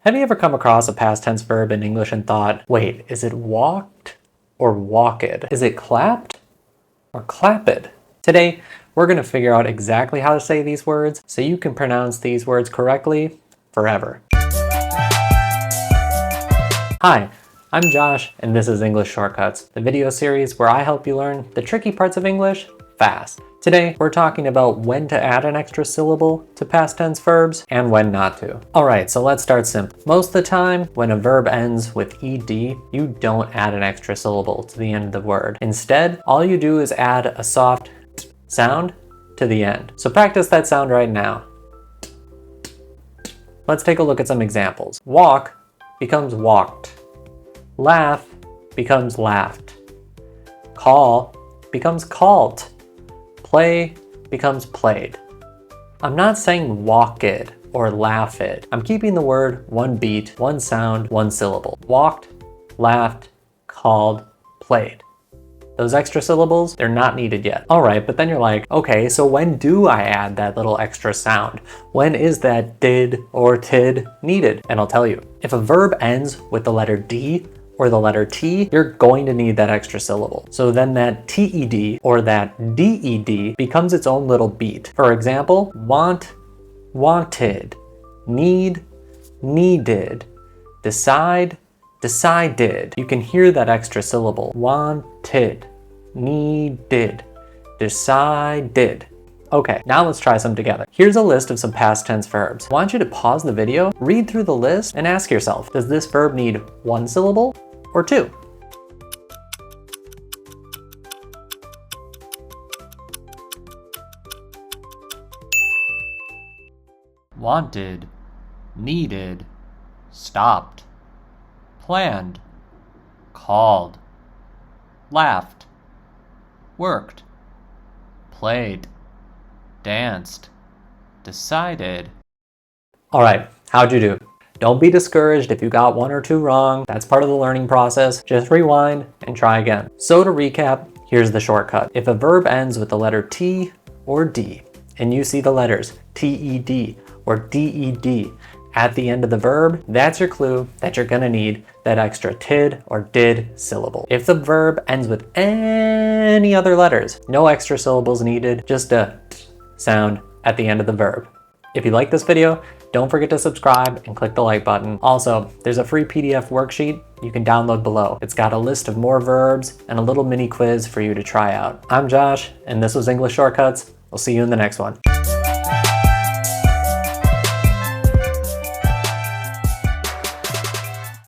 Have you ever come across a past tense verb in English and thought, wait, is it walked or walked? Is it clapped or clappid? Today, we're going to figure out exactly how to say these words so you can pronounce these words correctly forever. Hi, I'm Josh, and this is English Shortcuts, the video series where I help you learn the tricky parts of English fast. Today, we're talking about when to add an extra syllable to past tense verbs and when not to. Alright, so let's start simple. Most of the time, when a verb ends with ed, you don't add an extra syllable to the end of the word. Instead, all you do is add a soft t sound to the end. So practice that sound right now. Let's take a look at some examples. Walk becomes walked. Laugh becomes laughed. Call becomes called. Play becomes played. I'm not saying walkid or laughid. I'm keeping the word one beat, one sound, one syllable. Walked, laughed, called, played. Those extra syllables, they're not needed yet. All right, but then you're like, okay, so when do I add that little extra sound? When is that did or tid needed? And I'll tell you, if a verb ends with the letter D or the letter T, you're going to need that extra syllable. So then that TED or that DED becomes its own little beat. For example, want, wanted, need, needed, decide, decided. You can hear that extra syllable. Wanted, needed, decided. Okay, now let's try some together. Here's a list of some past tense verbs. I want you to pause the video, read through the list, and ask yourself, does this verb need one syllable or two? Wanted, needed, stopped, planned, called, laughed, worked, played, danced, decided. All right, how'd you do? Don't be discouraged if you got one or two wrong. That's part of the learning process. Just rewind and try again. So to recap, here's the shortcut. If a verb ends with the letter T or D, and you see the letters TED or DED at the end of the verb, that's your clue that you're gonna need that extra tid or did syllable. If the verb ends with any other letters, no extra syllables needed, just a t sound at the end of the verb. If you like this video, don't forget to subscribe and click the like button. Also, there's a free PDF worksheet you can download below. It's got a list of more verbs and a little mini quiz for you to try out. I'm Josh, and this was English Shortcuts. We'll see you in the next one.